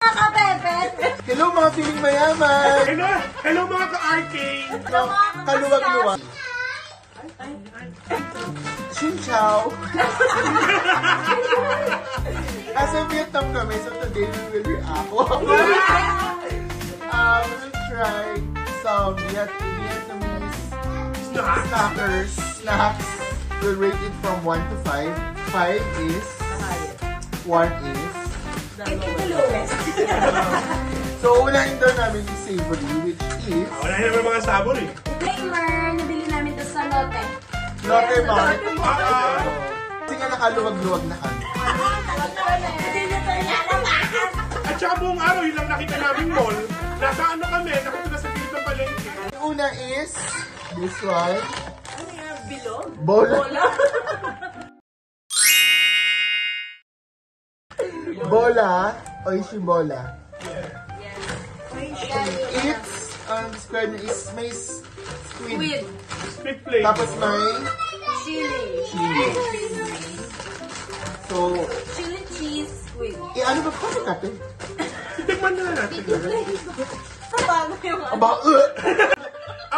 Hello mga piling mayaman! Hello mga ka-RK! Kaluwag-luwag. Xin chào! Nasa Vietnam kami, so today we will react. We'll try some Vietnamese snacks. We'll rate it from 1 to 5. 5 is... 1 is... So, unahin daw namin yung savory, which is... Unahin naman mga sabor eh. Disclaimer, nabili namin ito sa Lotte. Lotte Mart. Kasi nga nakaluwag-luwag na kami. At saka buong araw, yun lang nakita namin mall. Nasa ano kami, nakita na sa gilid ng palengke. Yung una is... this one. Ano yung bilog? Bola. Bola. Oishi bola. It's, describe na is may squid. Squid plate. Tapos may Chili. So, Chili cheese squid. ano ba kasi kate? Tikman na natin. Paano yung ano? Aba,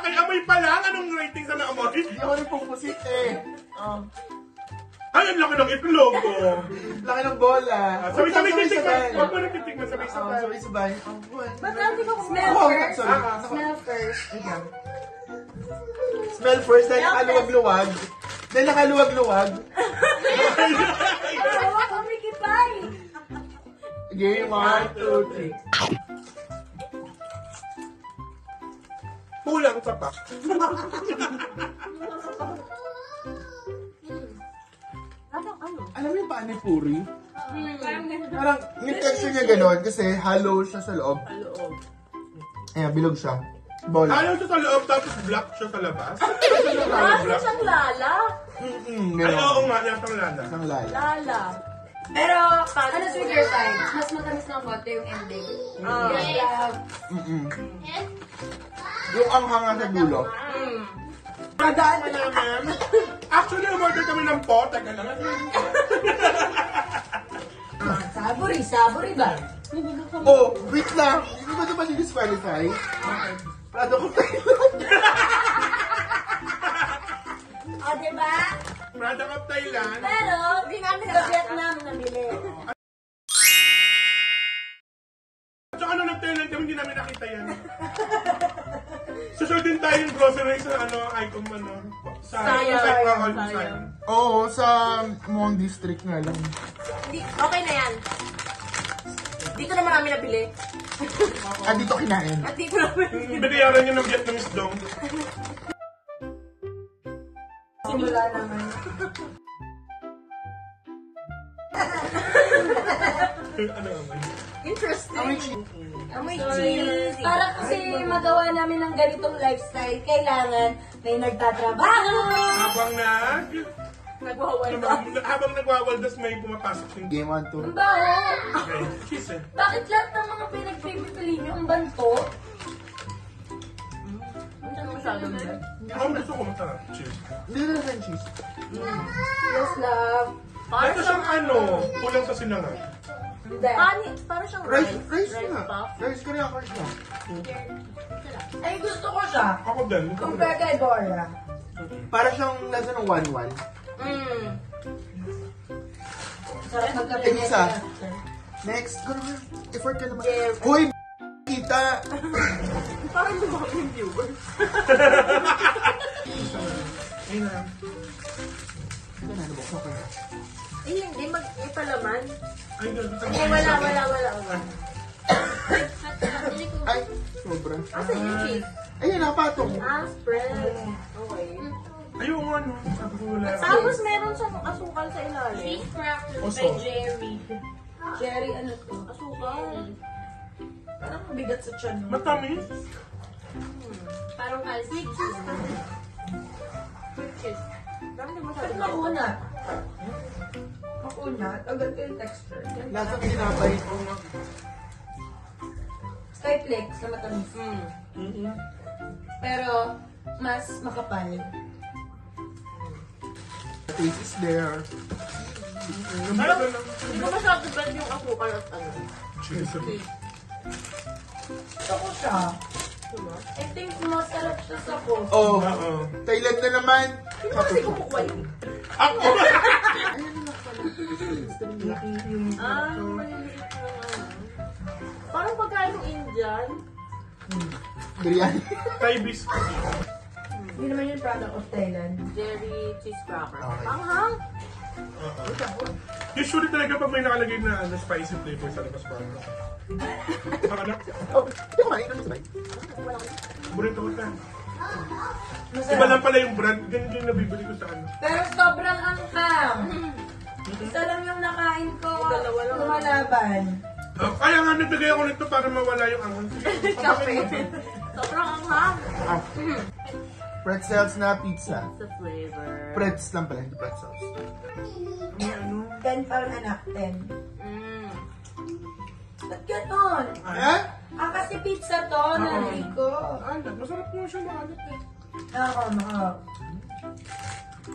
Kay amoy pa lang? Anong rating sa naamoy? Hindi ako rin pumpusit eh. Ay, ang laki ng itlog oh. Laki ng bola. Sabay-sabay titikman. Huwag mo na titikman, sabay-sabay. Sabay-sabay. Ba't natin ko smell Oh, first? sorry. Smell first. Smell first, dahil nakaluwag-luwag. Dahil nakaluwag-luwag. Ano? Kumikipay! Game 1, 2, 3. Kulang sa pa. Alam mo yung panipuri? Parang ganun. Parang yung texture niya gano'n kasi hollow siya sa loob. Ayan, bilog siya. Bola. Ayaw siya sa loob, tapos black siya sa labas. Ano siyang lala? Ay, Gano'n. oo nga, natang lala. Isang lala. Lala. Pero, ano sweeter side? Mas matamis ng konti yung ending. Yes, Yung anghang nga sa dulo. Padaan na naman. Actually, umorder kami ng pot. Teka lang. Saburi ba? Oh, wait lang. Hindi ba ito ba disqualify? Prado ko Thailand. O, diba? Product of Thailand. Pero, di namin sa Vietnam nabili. At saka nung nag-Thailand kami, hindi namin nakita yan. Susunod din tayo yung grocery sa icon Sayang. Oo, sa Mon District nga lang. Okay na yan. Dito naman namin nabili. Dito kinain. At dito namin. Binayaran niyo ng Vietnamese dong. Simula naman. Ano naman? Interesting. Amoy cheese. Amoy cheese. Para kasi magawa namin ng ganitong lifestyle, kailangan may nagtatrabaho. Habang nagwawaldas, may pumapasok yung Game 1, 2. Ang baho. Okay. Cheese eh. Bakit lahat ng mga pinagpipili nyo ang banto? Ako gusto ko masarap. Cheese. Hindi na lang cheese. Yes, love. Ito siyang kulang sa sinangag. Hindi. Para siyang Rice nga. puff. Rice ka rin ako siya. Ay, gusto ko siya. Ako din. Compare kay Bora. Para siyang lasa ng 1-1. Sarap magkape Tingin isa. Next, effort ka naman. Hoy, kita! Parang lumaki yung viewers. Ayun na. Ito na, nabuksan ko na. Eh, hindi ipalaman. Ay, Eh, wala. Ay, sobra. Asan yung cheese? Ayun, nakapatong. Spread. Okay. ayun nga no. Sabi ko wala. Tapos meron siyang asukal sa ilalim. Cheese crackers Oso. by Jerry. Cherry, ano to? Asukal. Parang mabigat sa tiyan. No? Matamis. Parang sweet cheese. Sweet cheese. Parang di masyado. Makunat. Makunat. Agad ko yung texture. Lasang sinapay. Skyflex na matamis. Pero, mas makapal. The taste is there. Parang, hindi ko masyado bad yung asukal at ano. Cheese. Gusto ko siya. Diba? I think masarap siya sa coffee. Oh, Oo. Thailand na naman. Hindi kasi kumukuha yun. Ako! Maliliit na ano. Parang pagkain ng Indian. Biryani. Thai biscuit. Hindi naman yung product of Thailand. Jerry cheese cracker. Okay. Panghang. Usually talaga pag may nakalagay na spicy flavor sa labas pa. Ano? Oh, hindi ko kumain. Ano sabay? Burrito ko na. Iba Masarap. lang pala yung brand. Ganyan yung nabibili ko sa ano. Pero sobrang angkam. Isa lang yung nakain ko. Dalawa lang. Lumalaban. Kaya nga nagbigay ako nito para mawala yung angon. Kape. Sobrang anghang. Ah. Pretzels na pizza. Sa flavor. Pretz lang pala, hindi pretzels. May ano? 10 pa ang anak, 10. Mm. Ba't ganon? Eh? Kasi pizza to, nanay ko. Alat. Masarap mo siya na alat eh. Ako, maka.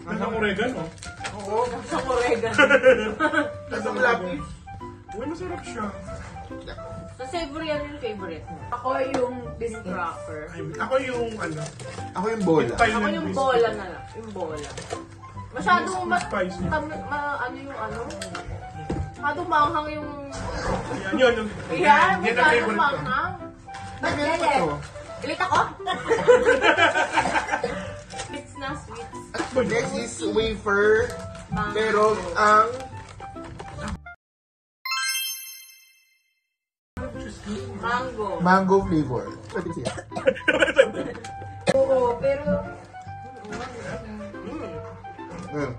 Nasang oregano. Oo. Sa oregano. Lasang lapis. Uy, masarap siya. Sa savory, ano yung favorite mo? Ako yung Yung biscuit. cracker. Ako yung ano. Ako yung bola. Ako yung bola na lang. Yung bola. Masyadong Spicy. ano yung ano? Masyadong manghang yung... Yan yun. Yan, Yan ang masyadong favorite ko. manghang. Ba't Meron pa galit? to. Galit ako? Sweets na sweets. Next is wafer. Mango. Pero ang Mango. mango flavor. Pwede siya. Oo, pero Mm.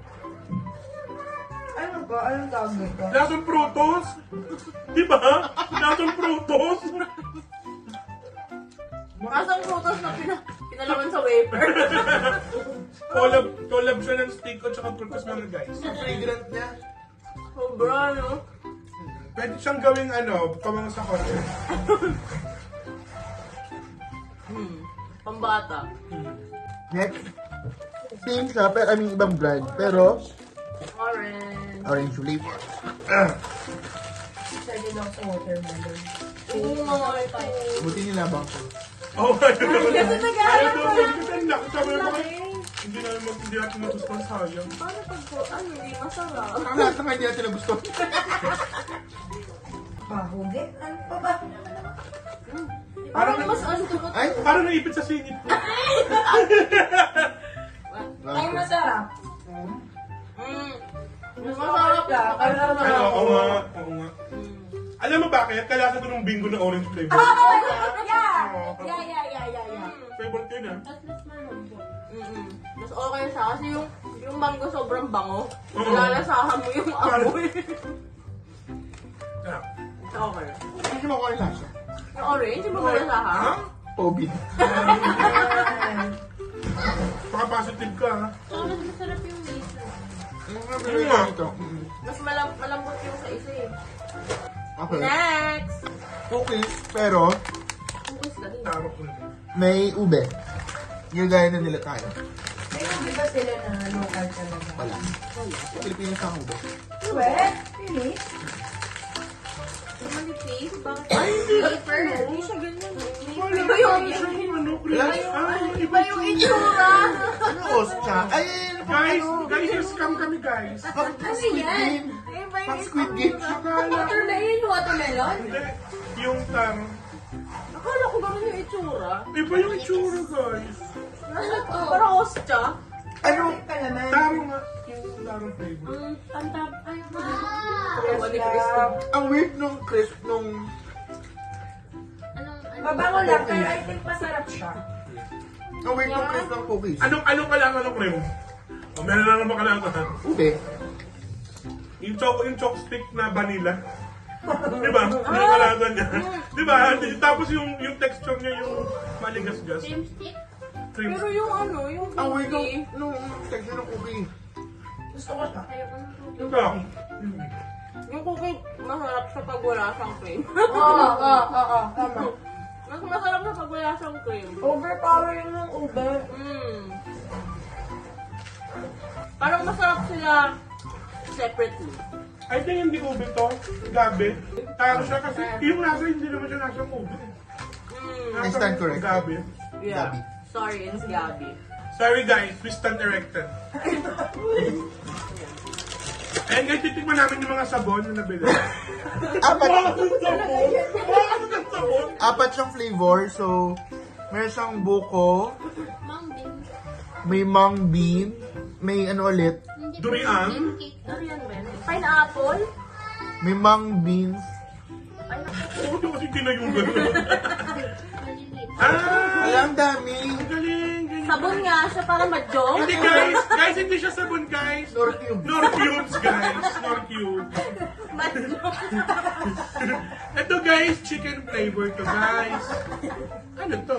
ano ba? Anong tawag nito? Lasang prutos. Diba? Lasang prutos. Masang prutas na pinalaman sa wafer. Collab siya ng steak at saka prutos mga guys. Ang fragrant niya. Sobra, no? Pwede siyang gawing ano, kawang sa kotse. Pambata. Next. Same siya, pero I mean ibang brand. Pero Orange. orange flavor. Isa din ako sa watermelon. Oo nga ito. Buti nilabang ko. Oh my God. Kasi nag-aaral Ano pa to? lang. Sabi na Laki. hindi natin matustuhan sayang. Paano pag hindi masarap? Ang lahat naman hindi natin nagustuhan. Mahugit? Ano pa ba? Parang mas ano to? Ay, Parang naipit sa singit ko. Ay, masarap. Masarap ka. Ay, oo nga. Oo nga. Alam mo bakit? Kalasa ko ng bingo na orange flavor. Yeah. Favorite yun ah. Mas okay siya kasi yung mango sobrang bango. Oo. Lalasahan mo yung amoy. Ah. Okay. hindi mo ko yung lasa. Yung orange, yung malalasahan. Ha? COVID. Baka positive ka ha? Mas masarap yung isa. Ano nga ito? Mas malambot yung sa isa eh. Okay. Next! Cookies, pero Cookies ka din. Tarok na. may ube. Gagaya na nila tayo. Ay, hindi ba sila na local talaga? Wala. Pilipinas ang ube. Weh? Really? Manipis? Bakit? Ay, hindi. Paper? Hindi siya ganyan. Wala Iba yung... siyang ano, Wala. Iba yung itsura. Ano ostra? Ay, Guys, yung scam kami guys. Pag Squid Game. Iba Pag yung Squid Game. Akala. Watermelon? Watermelon? Hindi. Yung taro. Akala ko gano'n yung itsura. Iba yung itsura guys. Ano to? Parang ostya. Ano? Ka naman. Taro nga. Yung taro flavor. Ang weird nung crisp nung... Mabango lang, pero I think masarap siya. Ang weird nung crisp ng cookies. Anong kailangan ng cream? O, meron na naman kailangan. Ube. Yung choc stick na vanilla. Diba? Yung kailangan niya. Diba? Tapos yung texture niya yung maligas-gas. Cream Pero yung ano, yung Ang weird cookie. nung texture ng cookie. Gusto ko siya. Diba? Yung cookie, masarap siya pag wala siyang cream. Oo. Tama. Mas masarap siya pag wala siyang cream. Overpowering ng ube. Parang masarap sila separately. I think hindi ube to. Gabi. Taro siya kasi yung nasa hindi naman siya nasa ube. I stand corrected. Gabi. Yeah. Gabi. Sorry, it's Gabi. Sorry guys, we stand erected. And guys, titikman namin yung mga sabon na nabili. Apat. Sabon! Ano ng sabon? Apat siyang flavor. So, meron siyang buko. May mung bean. May ano ulit. Durian. Ano yan, Ben? Pineapple? May mung beans. Oo, ito kasi tinayong gano'n. Ah! Alam, dami. Galing, galing. Sabon nga siya para ma-joke. Hindi guys, guys, hindi siya sabon guys. Nor cube. Nor cubes guys, nor cube. Ma-joke. Ito guys, chicken flavor to guys. Ano to?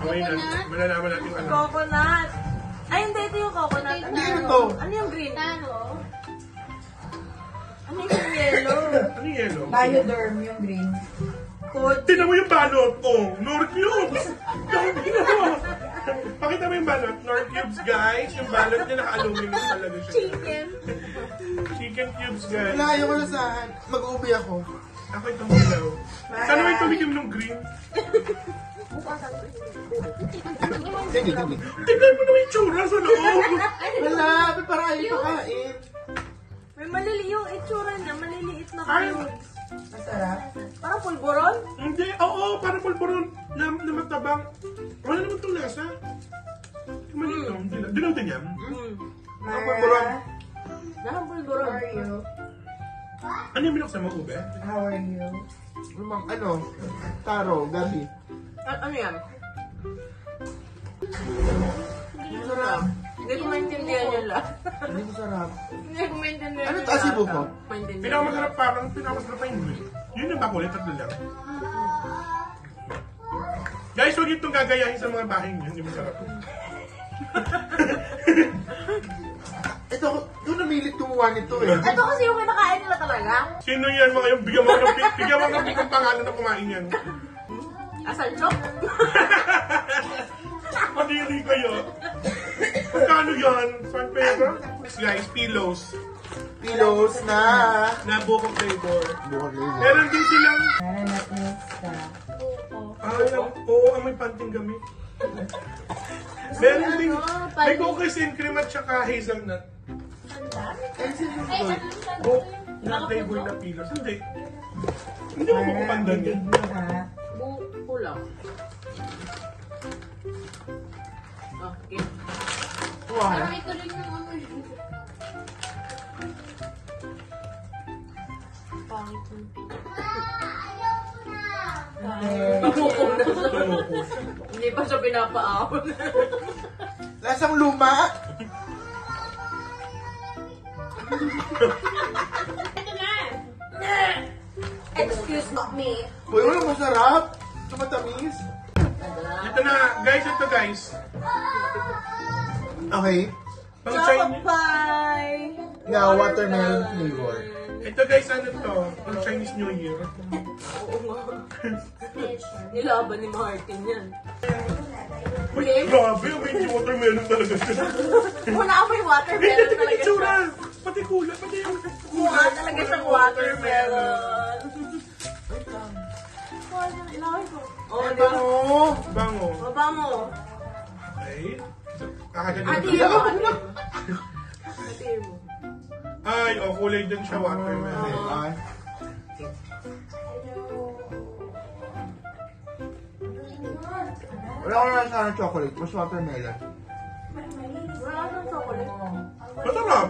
Okay na, malalaman natin yung ano. Coconut. Ay, hindi. Ito yung coconut. Hindi, ano to? Ano yung green? Ano yung yellow? Ano yung yellow? Bioderm yung green. Tinan mo yung balot. Oh, nor cubes. Tingnan mo. Pakita mo yung balot. Nor cubes guys. Yung balot niya naka-aluminum talaga siya. Chicken. Chicken cubes guys. Wala, ayaw ko na saan. Mag-ubi ako. Ako itong hilaw. Sana may tumikim ng green. Sige, sige. Tingnan mo naman yung tsura sa loob. Wala, ba't parang ayaw pakain? May maliliit yung itsura niya. Maliliit na Ay. cubes. Masarap. Parang pulboron. Hindi, oo, parang pulburon na matabang. Wala naman itong lasa. Mali lang, dilaw din yan. Ang pulburon. Parang How pulboron. are you? Ano yung binuksan mo, ube? How are you? Ano? Taro, gabi. Ano yan? Masarap. Hindi ko maintindihan yun lang. Hindi masarap. Hindi ko maintindihan Ano yun to, asibo ko? Maintindihan. Pinakamasarap parang, pinakamasarap pa yung green. Yun yung bakulit, tatlo lang. Guys, huwag itong gagayahin sa mga bahay niyo, hindi masarap. Ito, doon namilit gumawa nito eh. Ito kasi yung kinakain nila talaga. Sino yan mga yung bigyan mo ng pangalan na kumain yan? Asal chok? Madiri kayo. Magkano yan? Saan pera? Guys, pillows. Pillows na. Na buko flavor. Buko flavor. Meron din silang... Nananap mix ka. Oo, may panting gamit. Meron din... May cookies and cream at saka hazelnut. Na flavor na pillows. Hindi. Hindi mo makupandan yan. Buko lang. Okay. Wow. Hindi pa siya pinapaahon. Lasang luma. Excuse me. Uy, wala masarap. Tumatamis. Ito na, guys. Okay. Pang Chocolate Chinese. pie! Yeah, watermelon flavor. Ito guys, ano to? Pang Chinese New Year. Oo nga. Nilaban ni Martin yan. Uy, grabe, may watermelon talaga siya. Wala ako yung watermelon Ito talaga siya. tsura. Pati kulay, pati yung Mukha talaga siyang watermelon. Ilawin ko. Oh, di ba? Ano? Bango. Baba mo. Okay. Kakaganyan. Atiin mo. Atiin mo. Ay, kulay din siya watermelon. Ay. Wala ko na sana chocolate. Mas watermelon. Wala ka ng chocolate. Masarap.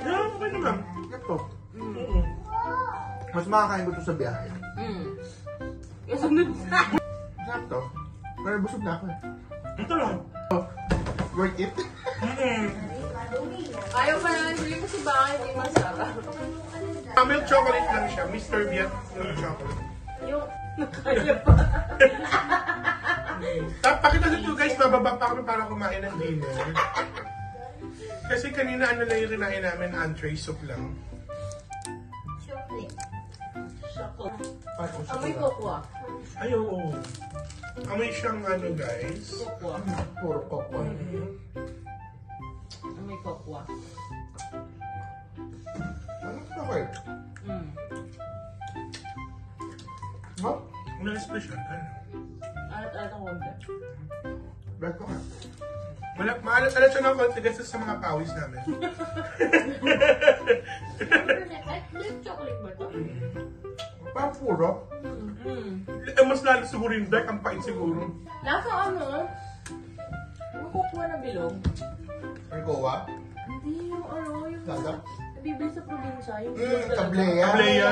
Yeah, okay naman. Ito. Oo. Mas makakain ko ito sa biyahe. Yung sunod na. Sarap to. Pero busog na ako eh. Ito lang. Worth it. Ayaw pa naman huli kasi baka hindi masarap. Milk chocolate lang siya. Mr. Viet milk chocolate. Yung nakaya pa. Pakita sa ito guys, bababa pa kami para kumain ng dinner. Kasi kanina ano lang yung rinahin namin, entree soup lang. Amoy cocoa. Ay, oo. Amoy siyang ano guys. Cocoa. Puro coco. Amoy kokwa. Ano okay? No? Ano yung special ka? Alat-alat ang konti. Bread ko nga. Maalat siya ng konti kasi sa mga pawis namin. Milk chocolate ba ito? Parang puro. Mas lalo siguro yung dark, ang pait siguro. Lasa ano? Yung kokwa na bilog. Argoa. Hindi yung yung Lasa. nabibili sa probinsya. Yung bilog talaga. Tableya. Tableya.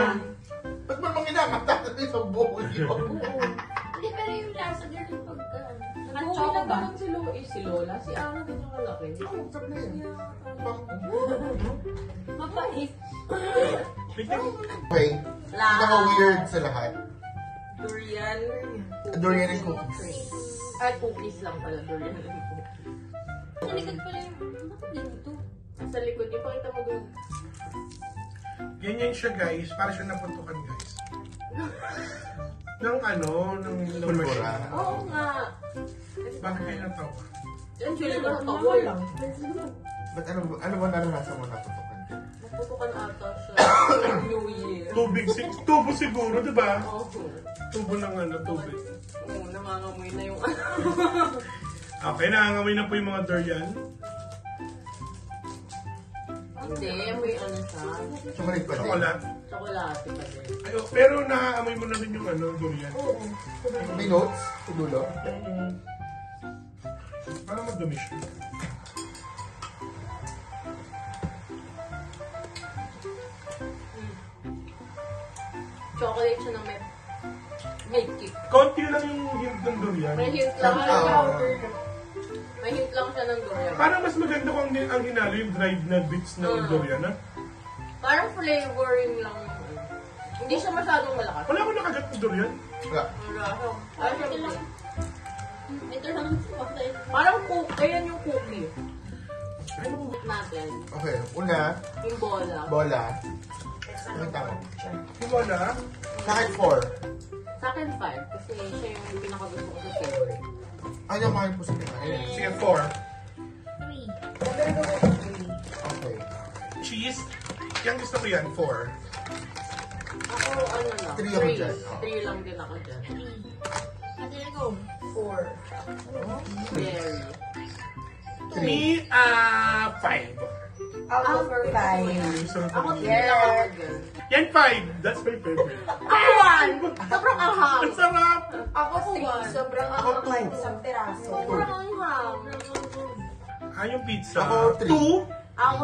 Ba't mo naman kinamata sa isang buko yun? Oo. Hindi, pero yung lasa ganun pagka... Nag-uwi lang naman si Lola. Si Ana din yung malaki. Oo, tableya. Mapait. Okay. Pinaka-weird sa lahat. Durian. Durian and cookies. Ay, cookies lang pala. Durian and cookies. Sa likod pala yung... Bakit ganito? Sa likod, yung pakita mo doon. Ganyan siya guys, para siya napuntukan guys. Ng Pulbura. Oo nga. Bakit kayo natawa? Yan, chili ba sa tawal lang? Ba't ano ba naranasan mo natutukan? Naputukan ata sa New Year. Tubo siguro, di ba? Oo. Tubo ng tubig. Oo, nangangamoy na yung Okay, nangangamoy na po yung mga durian. Hindi, may siya. Chocolate pa din. Chocolate. Chocolate pa din. Ay, pero naaamoy mo na rin yung durian. Oo. May notes sa dulo. Parang madumi siya. Chocolate siya ng may kick. Konti lang yung hint ng durian. May hint lang. Ah. May hint lang siya ng durian. Parang mas maganda kung ang hinalo yung dried na bits ng durian, ha? Parang flavoring lang. Hindi siya masyadong malakas. Wala ko nakagat ng durian. Wala. Wala siya. Parang Ito lang. Ito lang ang chocolate. Parang cookie. Ayan yung cookie. Natin. Okay, una, Yung bola. bola. Ano tama? Yung wala. Sa akin 4. Sa akin 5. Kasi siya yung pinakagusto ko sa favorite. Ano yung mga po sa kanya? Sige, 4. 3. Okay. Cheese. Yung gusto ko yan, 4. Ako ano lang. 3 ako dyan. 3 lang din ako dyan. 3. Ate, go. 4. Berry. Me, 5. Ako for 5. Ako 3 lang ako dyan. Yan, 5. That's my favorite. Ako 1! Sobrang ahang. Ang sarap! Ako 6. Sobrang Ako ako two. isang piraso. Sobrang ahang. Yung pizza. Ako, 3. Ako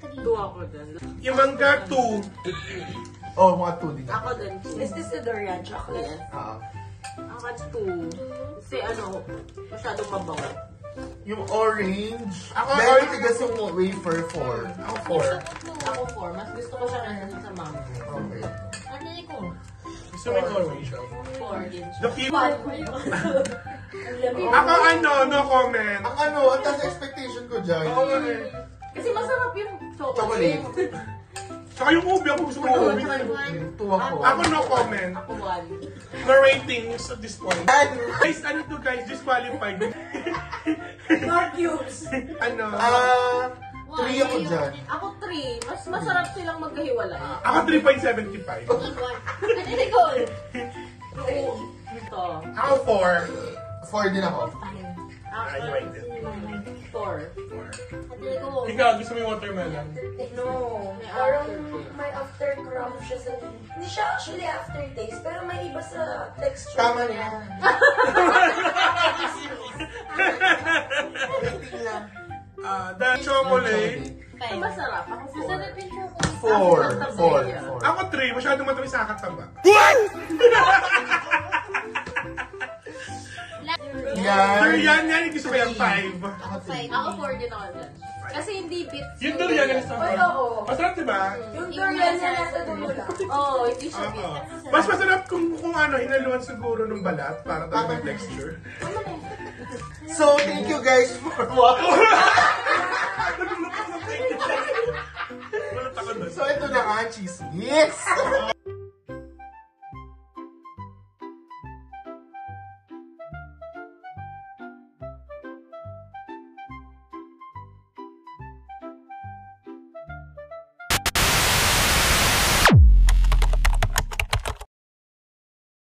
2. 2 ako dyan. Yung mangga, 2. Oh, mga 2 din. Ako din. Is this the durian chocolate? Yes. Ah. Ako 2. Kasi masyadong mabango. Yung orange. Ako, Very orange. tigas yung wafer 4. Ako, 4. Ako 4. Mas gusto ko siya nandun sa mango. Okay. Ate, go. Gusto mo yung orange. 4 din siya. The people. Ang lamig. Ako, no comment. Ang ang taas expectation ko dyan. Oo nga eh. Kasi masarap yung Chocolate. Tsaka yung ubi, ako gusto ko yung ubi. 2 ako. Ako, no comment. Ako 1. No ratings at this point. Guys, ano to guys? Disqualified. More cubes. 3 ako dyan. Ako 3. Mas masarap silang magkahiwalay. Ako 3.75. Ate, go. Ito. Ako 4. 4 din ako. I like it. 4. Ate, go. Ikaw, gusto mo yung watermelon? No. Parang may after crumb siya sa... Hindi siya actually aftertaste, pero may iba sa texture. Tama niya. Rating lang. The chocolate. Ito masarap. Ako 4. Masarap yung chocolate. 4. Ako 3. Masyadong matamis sa kataba. Durian yan, gusto ko yung 5. Ako 3. Ako 4 din ako dyan. Kasi hindi bits. Yung durian, yung gusto ko. Ay, oo. Masarap diba? Yung durian na nasa dulo lang. Oo, hindi siya Oo. bits. Mas masarap kung hinaluan siguro ng balat para talaga yung texture. So, thank you guys for watching. Walang takot doon. So, ito na nga, chismis.